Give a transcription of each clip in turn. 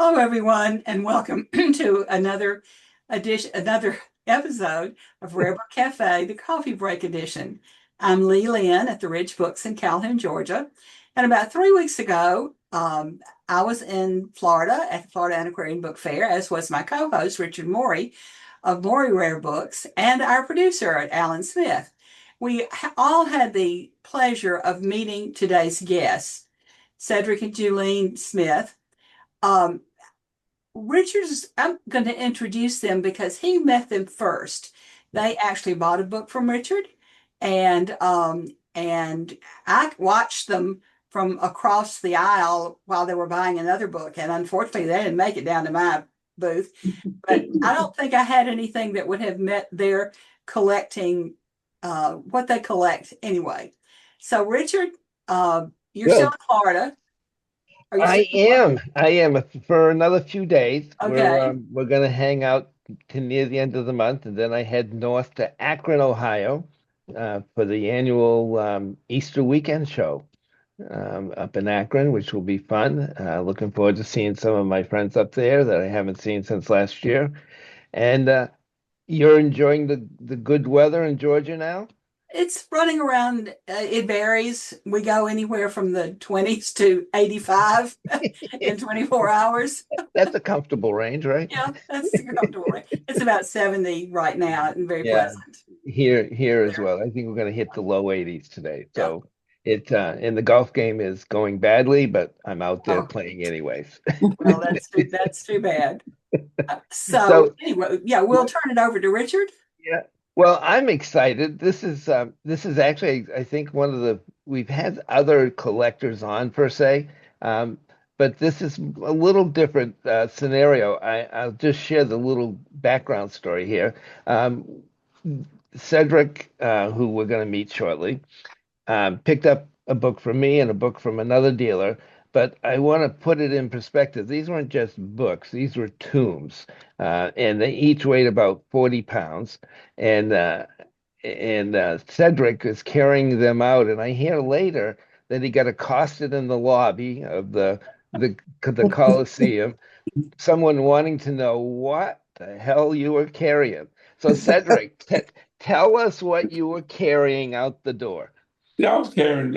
Hello, everyone, and welcome to another episode of Rare Book Cafe, the Coffee Break Edition. I'm Linn at the Ridge Books in Calhoun, Georgia. And about 3 weeks ago, I was in Florida at the Florida Antiquarian Book Fair, as was my co-host, Richard Mori of Mori Rare Books, and our producer, Alan Smith. We all had the pleasure of meeting today's guests, Cedric and Julene Smith. Um, I'm going to introduce them because he met them first. They actually bought a book from Richard, and I watched them from across the aisle while they were buying another book. And unfortunately, they didn't make it down to my booth. But I don't think I had anything that would have met their collecting, what they collect anyway. So, Richard, you're still Good. in Florida. Are you I still in Florida? am. I am for another few days. Okay. We're gonna hang out to near the end of the month, and then I head north to Akron, Ohio, for the annual Easter weekend show up in Akron, which will be fun. Looking forward to seeing some of my friends up there that I haven't seen since last year. And you're enjoying the good weather in Georgia now? It's running around, it varies. We go anywhere from the 20s to 85 in 24 hours. That's a comfortable range, right? Yeah, that's comfortable, right? It's about 70 right now and very Yeah. pleasant Here as there. well. I think we're going to hit the low 80s today. Yeah. So it and the golf game is going badly, but I'm out there Oh, playing anyways. well, that's too bad. So So anyway, yeah, we'll turn it over to Richard. yeah, well, I'm excited. This is actually I think one of the we've had other collectors on per se, um, but this is a little different scenario. I'll just share the little background story here. Um, Cedric, who we're going to meet shortly. Picked up a book from me and a book from another dealer, but I want to put it in perspective. These weren't just books, these were tombs, and they each weighed about 40 pounds. And Cedric is carrying them out, and I hear later that he got accosted in the lobby of the Coliseum, someone wanting to know what the hell you were carrying. So Cedric, tell us what you were carrying out the door. Yeah, I was carrying.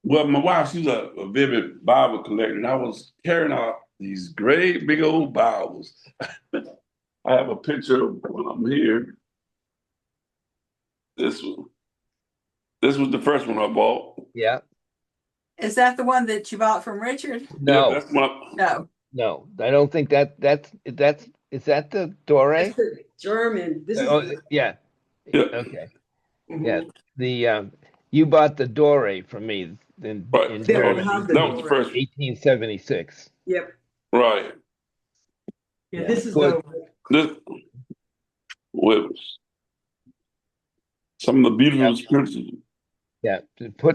Well, my wife, she's a vivid Bible collector, and I was carrying out these great big old Bibles. I have a picture of one of them here. This one. This was the first one I bought. Yeah. Is that the one that you bought from Richard? Yep, No, that's one. No. no, I don't think that's is that the That's Dore? the German. This is Oh, the, yeah. Yeah, Okay. Yeah. mhm. The you bought the Dore from me right. in They That don't was, Germany have the that was the door. first. 1876. Yep. Right. Yeah, Yeah. this is Good. This was some of the Yeah. beautiful scriptures. Yeah.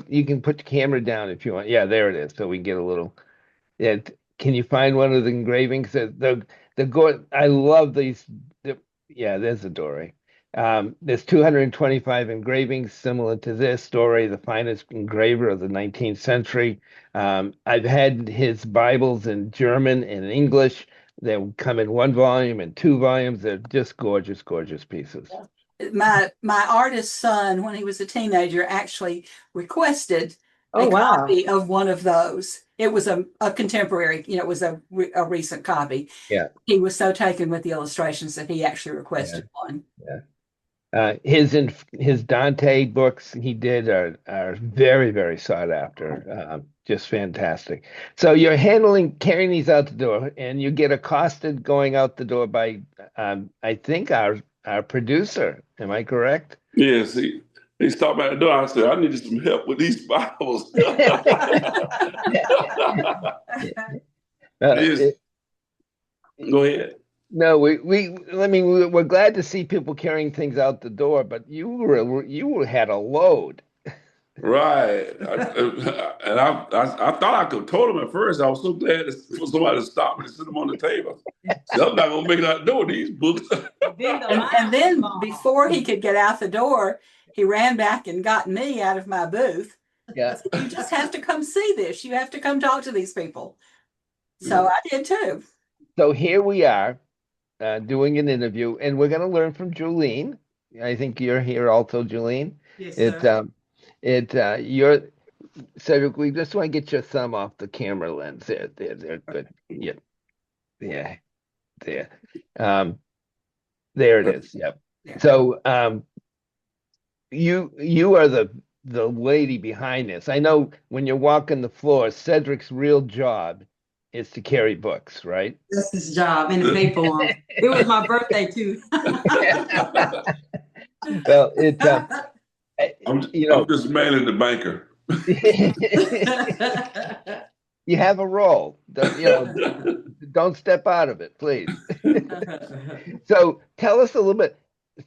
You can put the camera down if you want. Yeah, there it is. So we can get a little. Yeah. Can you find one of the engravings? The go I love these. Yeah, there's the Dore. There's 225 engravings similar to this. Dore, the finest engraver of the 19th century. I've had his Bibles in German and English. They come in one volume and two volumes. They're just gorgeous, gorgeous pieces. My artist son, when he was a teenager, actually requested Oh a wow. copy of one of those. It was a contemporary, it was a recent copy. Yeah, He was so taken with the illustrations that he actually yeah, requested one. yeah. His Dante books he did are very, very sought after. Just fantastic. So you're carrying these out the door, and you get accosted going out the door by I think our producer. Am I correct? Yes, he stopped at the door. I said, I needed some help with these Bibles. Uh, Yes, it- go ahead. no, I mean, we're glad to see people carrying things out the door, but you had a load. Right. I thought I could told him at first. I was so glad for somebody to stop me and sit them on the table. So I'm not gonna make it out the door, these books. And then before he could get out the door, he ran back and got me out of my booth. Yeah. Said, you just have to come see this. You have to come talk to these people. So I did too. So here we are doing an interview, and we're going to learn from Julene. I think you're here also, Julene. Yes, It sir. you're Cedric. We just want to get your thumb off the camera lens. There, good. Yeah, yeah, there. Um, there it is. Yep. Yeah. So, you are the lady behind this. I know when you're walking the floor, Cedric's real job is to carry books, right? That's his job and to pay for him. It was my birthday too. Well, you know, I'm just manning the banker. you have a role. Don't step out of it, please. So tell us a little bit.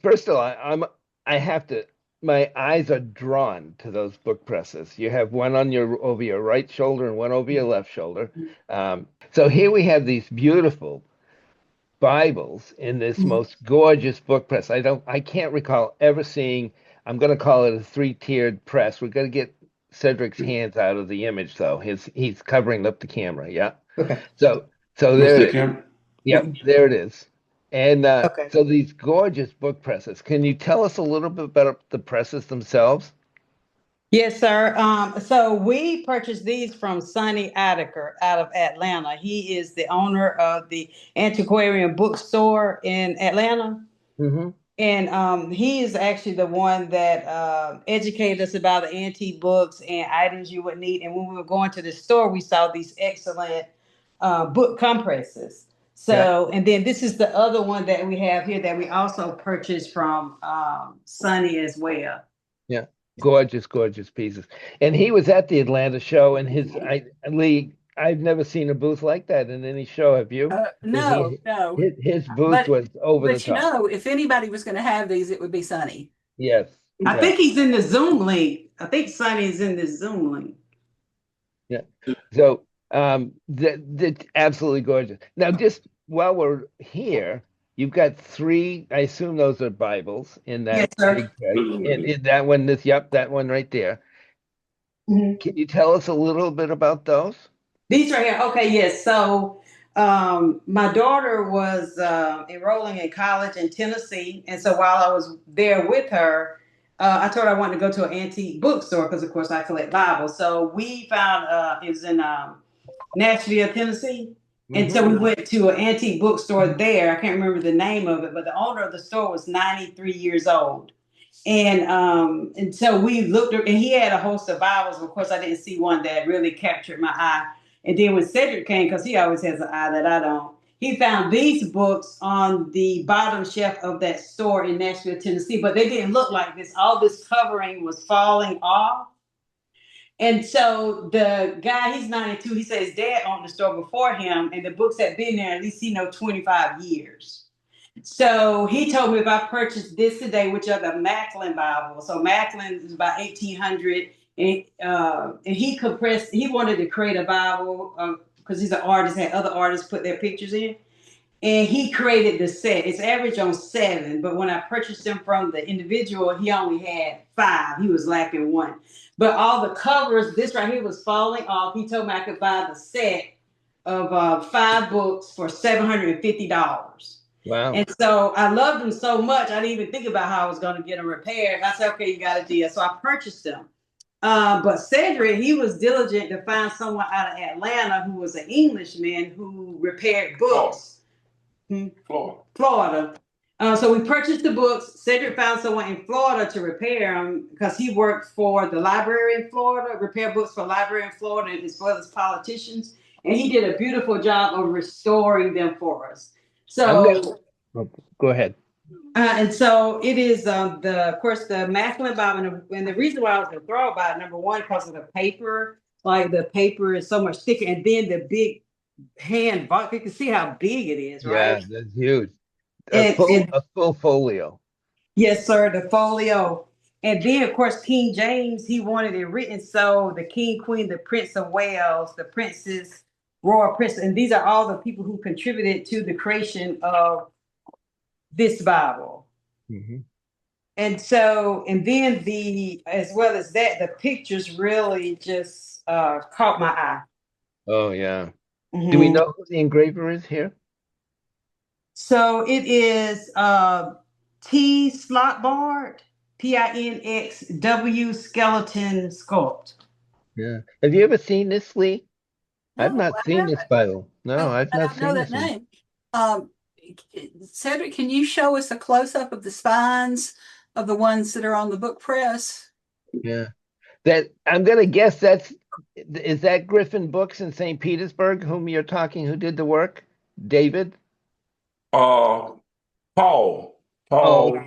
First of all, I have to. My eyes are drawn to those book presses. You have one over your right shoulder and one over your left shoulder. So here we have these beautiful Bibles in this most gorgeous book press. I can't recall ever seeing. I'm going to call it a three-tiered press. We're going to get Cedric's hands out of the image, though. He's covering up the camera. Yeah. Okay. So What's there the it is. camera? Yep, there it is. And Okay. so these gorgeous book presses. Can you tell us a little bit about the presses themselves? Yes, sir. So we purchased these from Sonny Adeker out of Atlanta. He is the owner of the Antiquarian Bookstore in Atlanta. Mm-hmm. And he is actually the one that educated us about the antique books and items you would need. And when we were going to the store, we saw these excellent book compresses. So, and then this is the other one that we have here that we also purchased from Sonny as well. Yeah. Gorgeous, gorgeous pieces. And he was at the Atlanta show, and Lee, I've never seen a booth like that in any show. Have you? No, no. His booth was over the But you top. know, if anybody was going to have these, it would be Sunny. Yes. I Yeah. think he's in the Zoom link. I think Sonny is in the Zoom link. Yeah. So that's absolutely gorgeous. Now, just while we're here, you've got three, I assume those are Bibles in that Yes, sir. big tray. And that one, that one right there. Mhm. Can you tell us a little bit about those? These right here. Okay, yes. So my daughter was enrolling in college in Tennessee. And so while I was there with her, I told her I wanted to go to an antique bookstore because, of course, I collect Bibles. So we found it was in Nashville, Tennessee. And so we went to an antique bookstore there. I can't remember the name of it, but the owner of the store was 93 years old. And so we looked, and he had a host of Bibles. Of course, I didn't see one that really captured my eye. And then when Cedric came, because he always has an eye that I don't, he found these books on the bottom shelf of that store in Nashville, Tennessee, but they didn't look like this. All this covering was falling off. And so the guy, he's 92, he says his dad owned the store before him, and the books had been there at least, 25 years. So he told me if I purchased this today, which are the Macklin Bible. So Macklin is about 1800, and he wanted to create a Bible because he's an artist, had other artists put their pictures in. And he created the set. It's average on 7, but when I purchased them from the individual, he only had 5. He was lacking 1. But all the covers, this right here was falling off. He told me I could buy the set of 5 books for $750. Wow. And so I loved them so much, I didn't even think about how I was going to get them repaired. I said, okay, you got a deal. So I purchased them. But Cedric, he was diligent to find someone out of Atlanta who was an Englishman who repaired books. Florida. So we purchased the books. Cedric found someone in Florida to repair them because he worked for the library in Florida, repair books for library in Florida as well as politicians. And he did a beautiful job of restoring them for us. So go ahead. And so it is of course, the Macklin Bible. And the reason why I was enthralled by it, number one, because of the paper. Like the paper is so much thicker. And then the big hand box, you can see how big it is, right? Yeah, that's huge. And A full folio. Yes, sir, the folio. And then, of course, King James, he wanted it written so the king, queen, the prince of Wales, the princess, royal prince, and these are all the people who contributed to the creation of this Bible. Mm-hmm. And so, and then as well as that, the pictures really just caught my eye. Oh, yeah. Mm-hmm. Do we know who the engraver is here? So it is T Slotbard, PINXW skeleton sculpt. Yeah. Have you ever seen this, Lee? I've No, not I seen this haven't. Bible. No, I've I not don't know seen that this one. name. Um, Cedric, can you show us a close-up of the spines of the ones that are on the book press? Yeah. That I'm gonna guess is that Griffin Books in St. Petersburg, whom you're talking, who did the work? David? Uh, Paul. Oh, Paul.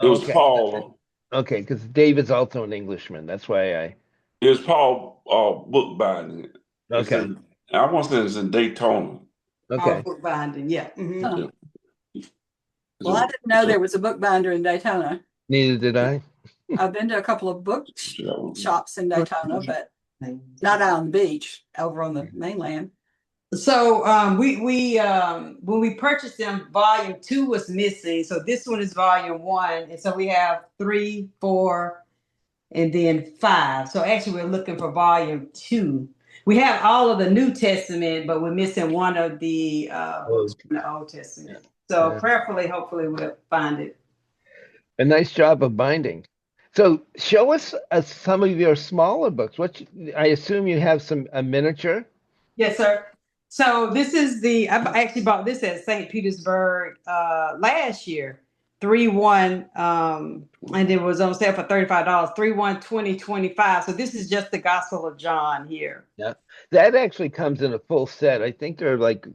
It was okay. Paul. Okay, because David's also an Englishman. That's why I It was Paul bookbinding. It's okay. in, I want to say it's in Daytona. Okay. Bookbinding, yeah. Mhm. Huh. Yeah. Well, I didn't know there was a bookbinder in Daytona. Neither did I. I've been to a couple of book shops in Daytona, but not out on the beach, over on the mainland. So we when we purchased them, volume 2 was missing. So this one is volume 1, and so we have 3, 4, and then 5. So actually, we're looking for volume 2. We have all of the New Testament, but we're missing one of the books from the Old Testament. So Yeah. prayerfully, hopefully, we'll find it. A nice job of binding. So show us some of your smaller books. I assume you have a miniature. Yes, sir. So this is I actually bought this at St. Petersburg last year, 3/1, and it was on sale for $35, 3/1/2025. So this is just the Gospel of John here. Yeah. That actually comes in a full set. I think there are like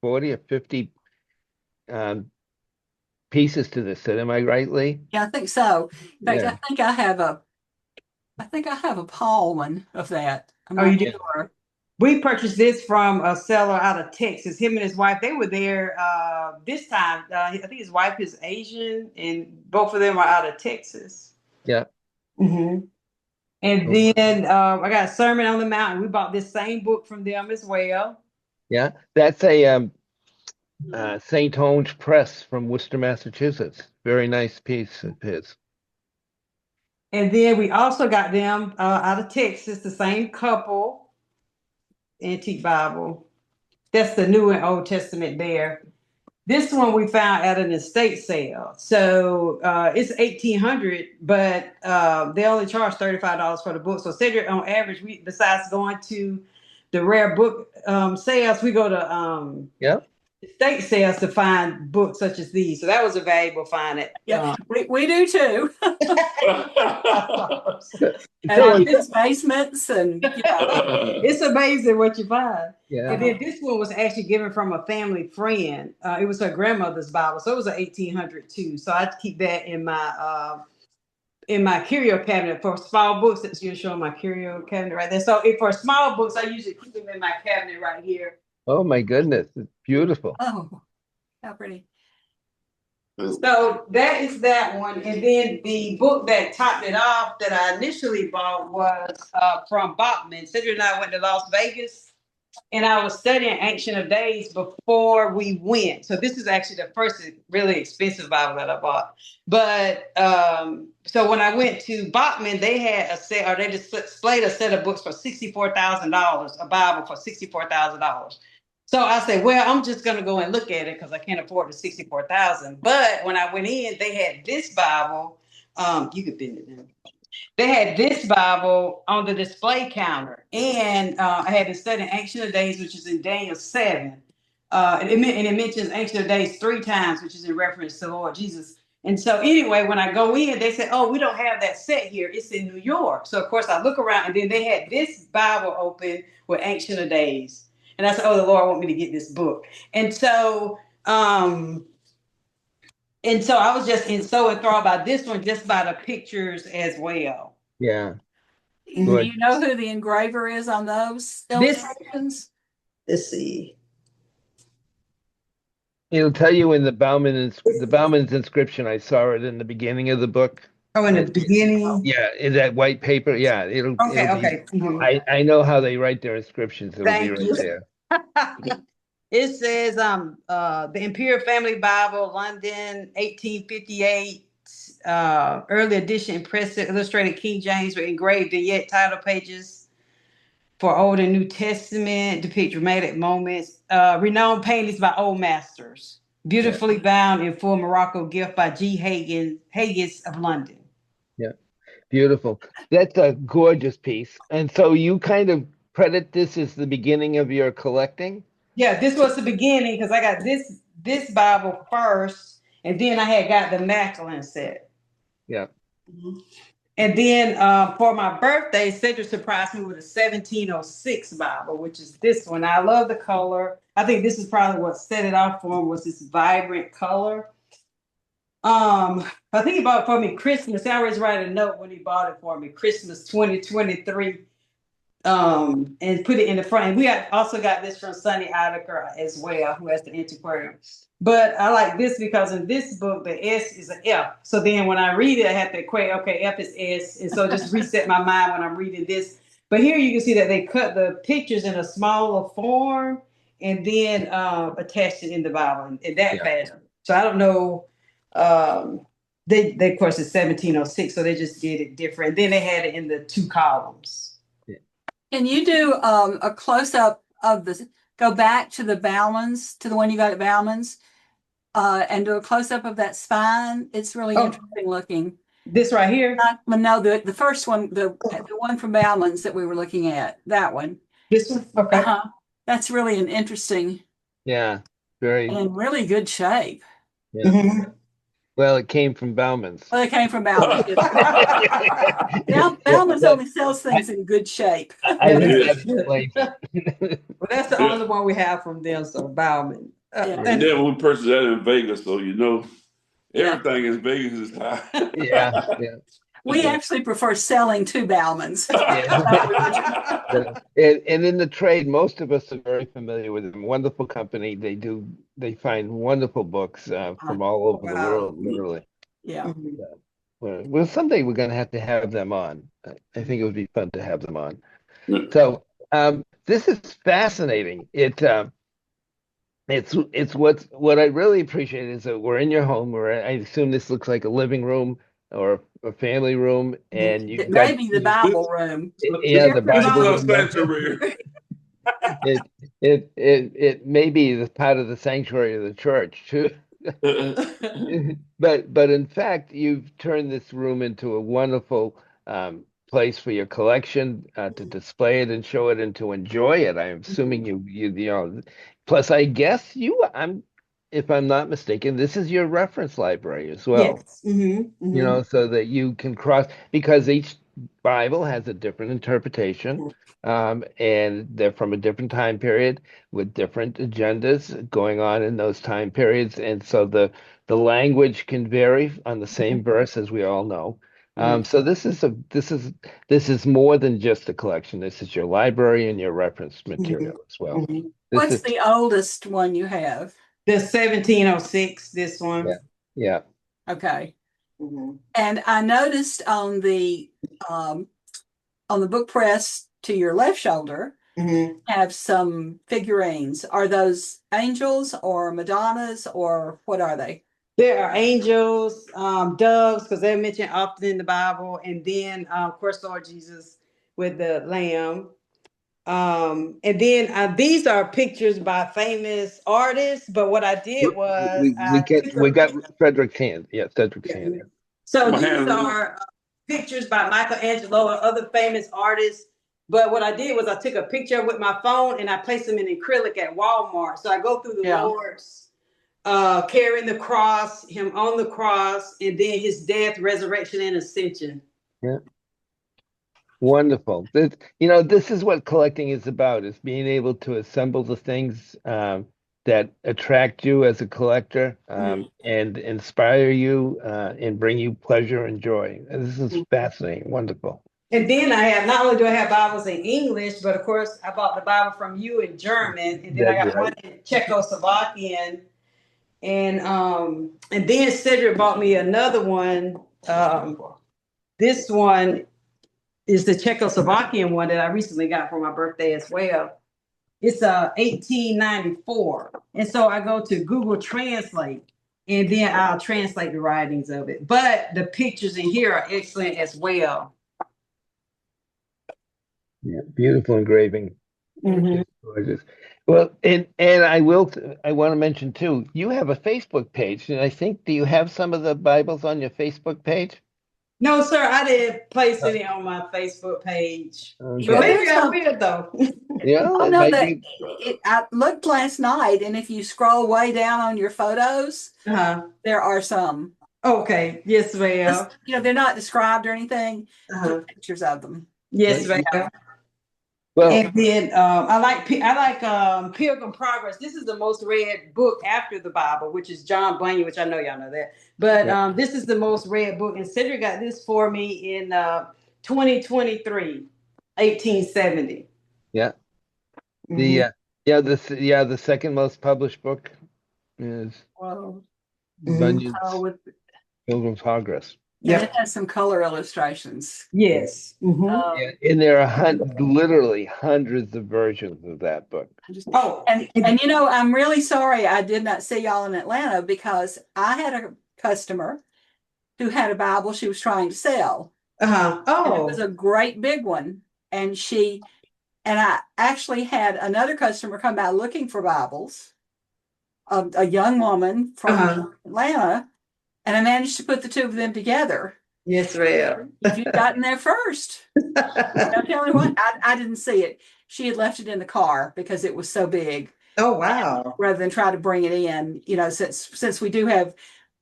40 or 50 pieces to this set. Am I right, Lee? Yeah, I think so. In fact, Yeah. I think I have a Paul one of that. I'm Oh, not you do? sure. We purchased this from a seller out of Texas. Him and his wife, they were there this time. I think his wife is Asian, and both of them are out of Texas. Yeah. Mm-hmm. And Cool. then I got a Sermon on the Mountain. We bought this same book from them as well. Yeah. That's a St. Owen's Press from Worcester, Massachusetts. Very nice piece of his. And then we also got them out of Texas, the same couple, Antique Bible. That's the New and Old Testament there. This one we found at an estate sale. So it's 1,800, but they only charge $35 for the book. So Cedric, on average, besides going to the rare book sales, we go to Yeah. estate sales to find books such as these. So that was a valuable find. Yeah, we do too. And So in his basements, and It's amazing what you find. yeah. And then this one was actually given from a family friend. It was her grandmother's Bible, so it was an 1,800 too. So I keep that in my curio cabinet for small books. That's you're showing my curio cabinet right there. So for small books, I usually keep them in my cabinet right here. Oh my goodness, it's beautiful. oh, how pretty. So that is that one. And then the book that topped it off that I initially bought was from Bachman. Cedric and I went to Las Vegas, and I was studying Ancient of Days before we went. So this is actually the first really expensive Bible that I bought. But so when I went to Bachman, they had a set, or they displayed a set of books for $64,000, a Bible for $64,000. So I said, well, I'm just going to go and look at it because I can't afford the $64,000. But when I went in, they had this Bible. You could bend it down. They had this Bible on the display counter, and I had been studying Ancient of Days, which is in Daniel 7. And it mentions Ancient of Days 3 times, which is in reference to Lord Jesus. And so anyway, when I go in, they said, oh, we don't have that set here. It's in New York. So, of course, I look around, and then they had this Bible open with Ancient of Days. And I said, oh, the Lord want me to get this book. And so I was just so enthralled by this one, just by the pictures as well. Yeah. Do you know who the engraver is on those illustrations? Let's see. It'll tell you in the Bauman's inscription. I saw it in the beginning of the book. Oh, in the beginning? Yeah, in that white paper. Yeah, it'll Okay. Mm-hmm. I know how they write their inscriptions. It'll be right there. It says the Imperial Family Bible, London, 1858, early edition, impressive illustrated King James with engraved vignette title pages for Old and New Testament, depict dramatic moments, renowned paintings by old masters, Beautifully bound in full Morocco gift by G. Haggis of London. Yeah, beautiful. That's a gorgeous piece. And so you kind of credit this as the beginning of your collecting? Yeah, this was the beginning because I got this Bible first, and then I had got the Macklin set. Yeah. And then for my birthday, Cedric surprised me with a 1706 Bible, which is this one. I love the color. I think this is probably what set it off for him, was this vibrant color. I think he bought it for me Christmas. I always write a note when he bought it for me, Christmas 2023. And put it in the front. And we also got this from Sonny Idaker as well, who has the antiquarium. But I like this because in this book, the S is an F. So then when I read it, I have to equate, okay, F is S. And so just reset my mind when I'm reading this. But here you can see that they cut the pictures in a smaller form and then attached it in the Bible in that fashion. So I don't know. They of course, it's 1706, so they just did it different. Then they had it in the 2 columns. Can you do a close-up of go back to the Bauman's, to the one you got at Bauman's, and do a close-up of that spine? It's really interesting looking. This right here? No, the first one, the one from Bauman's that we were looking at, that one. This one? Okay. That's really an interesting. Yeah, very. And in really good shape. Yeah. Well, it came from Bauman's. Well, it came from Bauman's. Bauman's only sells things in good shape. Well, that's the only one we have from them, so Bauman. And then one person that in Vegas, so everything in Vegas is high. Yeah. We actually prefer selling to Bauman's. And in the trade, most of us are very familiar with them. Wonderful company. They find wonderful books from all over the world, literally. Yeah. Well, someday we're going to have them on. I think it would be fun to have them on. So this is fascinating. It's what I really appreciate is that we're in your home, where I assume this looks like a living room or a family room, and you maybe the Bible room. Yeah, the Bible room. It may be the part of the sanctuary of the church too. But in fact, you've turned this room into a wonderful place for your collection, to display it and show it and to enjoy it. I'm assuming you know. Plus, I guess if I'm not mistaken, this is your reference library as well. Yes. You know, so that you can cross, because each Bible has a different interpretation, and they're from a different time period with different agendas going on in those time periods, and so the language can vary on the same verse, as we all know. So this is more than just a collection. This is your library and your reference material as well. What's the oldest one you have? The 1706, this one. Yeah. Okay. And I noticed on the book press to your left shoulder have some figurines. Are those angels or Madonnas, or what are they? There are angels, doves, because they're mentioned often in the Bible, and then of course Lord Jesus with the lamb. And then these are pictures by famous artists, but what I did was we got Cedric's hand. Yeah, Cedric's hand. So these are pictures by Michelangelo and other famous artists. But what I did was I took a picture with my phone and I placed them in acrylic at Walmart. So I go through the Lord's carrying the cross, him on the cross, and then his death, resurrection, and ascension. Yeah. Wonderful. This is what collecting is about, is being able to assemble the things that attract you as a collector, and inspire you, and bring you pleasure and joy. And this is fascinating, wonderful. And then not only do I have Bibles in English, but of course I bought the Bible from you in German, and then I got one in Czechoslovakian, and then Cedric bought me another one. This one is the Czechoslovakian one that I recently got for my birthday as well. It's 1894. And so I go to Google Translate, and then I'll translate the writings of it. But the pictures in here are excellent as well. Yeah, beautiful engraving. Mhm. It's gorgeous. Well, and I want to mention too, you have a Facebook page, and I think, do you have some of the Bibles on your Facebook page? No, sir, I didn't place any on my Facebook page, but Yeah, Okay. maybe there's I some. will though. Yeah, Oh it no, might that be. I looked last night, and if you scroll way down on your photos, Uh-huh. there are some. Okay. Yes, ma'am. Just, they're not described or anything, Uh-huh. just pictures of them. Yes, Yeah. ma'am. Well, And then I like Pilgrim Progress. This is the most read book after the Bible, which is John Bunyan, which I know y'all know that. But yeah, this is the most read book, and Cedric got this for me in 2023, 1870. yeah. Mhm. The the second most published book is Well, Mhm. Bunyan's with Pilgrim's Progress. and Yep. it has some color illustrations. Yes. Mm-hmm. Yeah, and there are literally hundreds of versions of that book. Oh, And I'm really sorry I did not see y'all in Atlanta, because I had a customer who had a Bible she was trying to sell. uh-huh. And it was Oh, a great big one. And I actually had another customer come by looking for Bibles, a young woman from uh-huh. Atlanta, and I managed to put the two of them together. Yes, ma'am. If you'd gotten there first, don't tell me what, I didn't see it. She had left it in the car because it was so big, Oh, wow. rather than try to bring it in, since we do have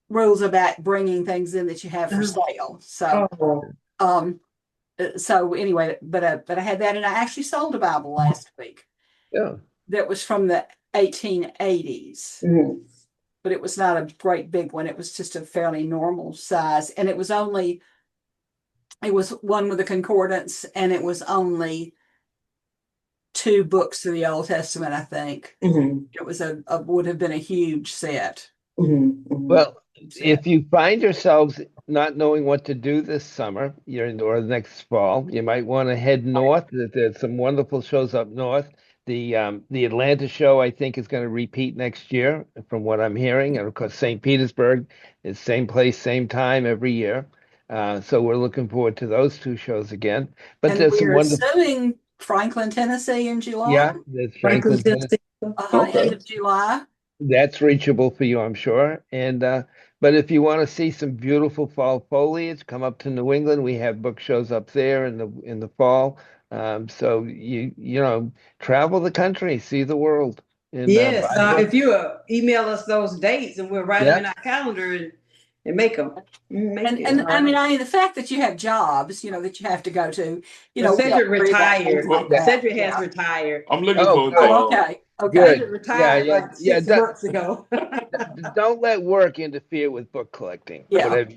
rules about bringing things in that you have for sale. So, Oh, um, so anyway, but I had that, and I actually sold a Bible last week Yeah. that was from the 1880s, mhm. but it was not a great big one. It was just a fairly normal size, and it was one with a concordance, and it was only two books of the Old Testament, I think. Mhm. It was would have been a huge set. Mhm. Mhm. Well, if you find yourselves not knowing what to do this summer, or next fall, you might want to head north. There's some wonderful shows up north. The Atlanta show, I think, is going to repeat next year, from what I'm hearing. And of course, St. Petersburg is same place, same time every year. So we're looking forward to those two shows again. But And there's some we're wonderful, assuming Franklin, Tennessee in July, yeah, there's Franklin, Franklin, Tennessee. Tennessee. end Okay. of July. That's reachable for you, I'm sure. And but if you want to see some beautiful fall foliage, come up to New England. We have book shows up there in the fall. So travel the country, see the world, and Yes. buy books. If you email us those dates, and we'll write them Yeah, in our calendar and make them. Make And it. and I mean, the fact that you have jobs, that you have to go to, we don't Cedric worry about things retired. like yeah. that. Cedric has Yeah. retired. I'm looking Oh, for good, Oh, the. okay. Okay. Cedric good. Yeah, retired yeah, like yeah. 6 months ago. Don't let work interfere with book collecting. Yeah. Whatever.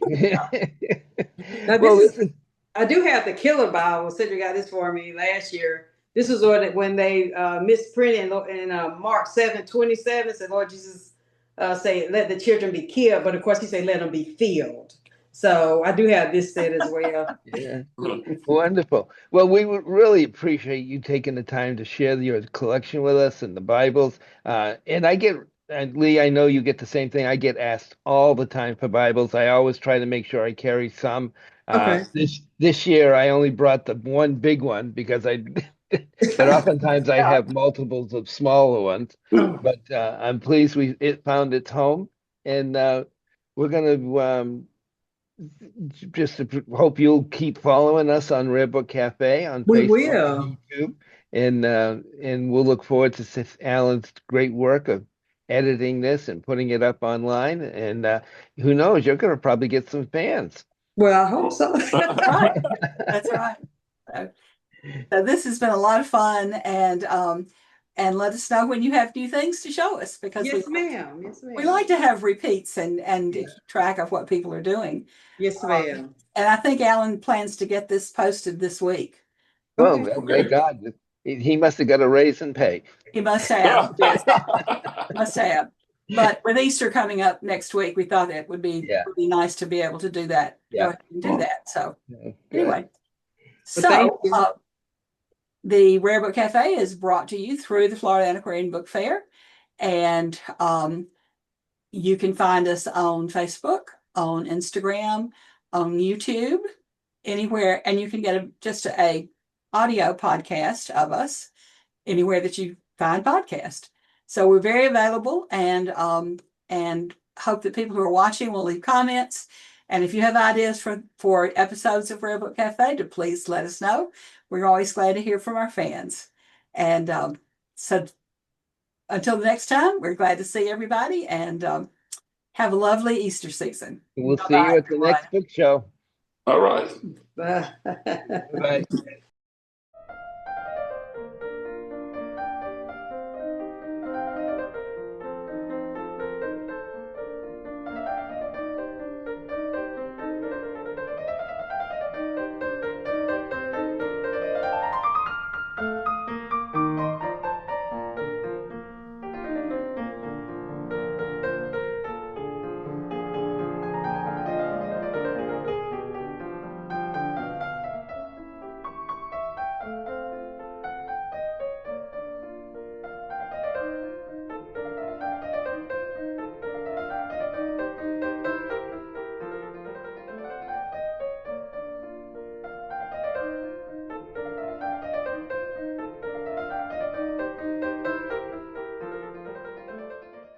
Now Well, this is listen. I do have the Killer Bible. Cedric got this for me last year. This is when they misprinted in Mark 7:27 said, Lord Jesus say, let the children be killed. But of course, he said, let them be filled. So I do have this set as well. Yeah. Wonderful. Well, we would really appreciate you taking the time to share your collection with us and the Bibles. And Lee, I know you get the same thing. I get asked all the time for Bibles. I always try to make sure I carry some. Okay. This year, I only brought the one big one because but oftentimes I have multiples of smaller ones. But I'm pleased it found its home, and we're going to. Just hope you'll keep following us on Rare Book Cafe on We Facebook will. and YouTube, and we'll look forward to Alan's great work of editing this and putting it up online. And who knows, you're going to probably get some fans. Well, I hope so. Right. That's right. So this has been a lot of fun, and let us know when you have new things to show us, because Yes, ma'am. Yes, ma'am. we like to have repeats and keep track of what people are doing. Yes, ma'am. And I think Alan plans to get this posted this week. Well, Okay. thank God. He must have got a raise in pay. He must have. Yes, must have. But with Easter coming up next week, we thought it would be nice to be able to do that. Yeah. Go ahead and do that. So anyway, thank you. the Rare Book Cafe is brought to you through the Florida Antiquarian Book Fair, and you can find us on Facebook, on Instagram, on YouTube, anywhere, and you can get just a audio podcast of us. anywhere that you find podcasts. So we're very available, and hope that people who are watching will leave comments. And if you have ideas for episodes of Rare Book Cafe, to please let us know. We're always glad to hear from our fans. And so until the next time, we're glad to see everybody, and have a lovely Easter season. We'll see you at the next book show. All right. Bye. Bye.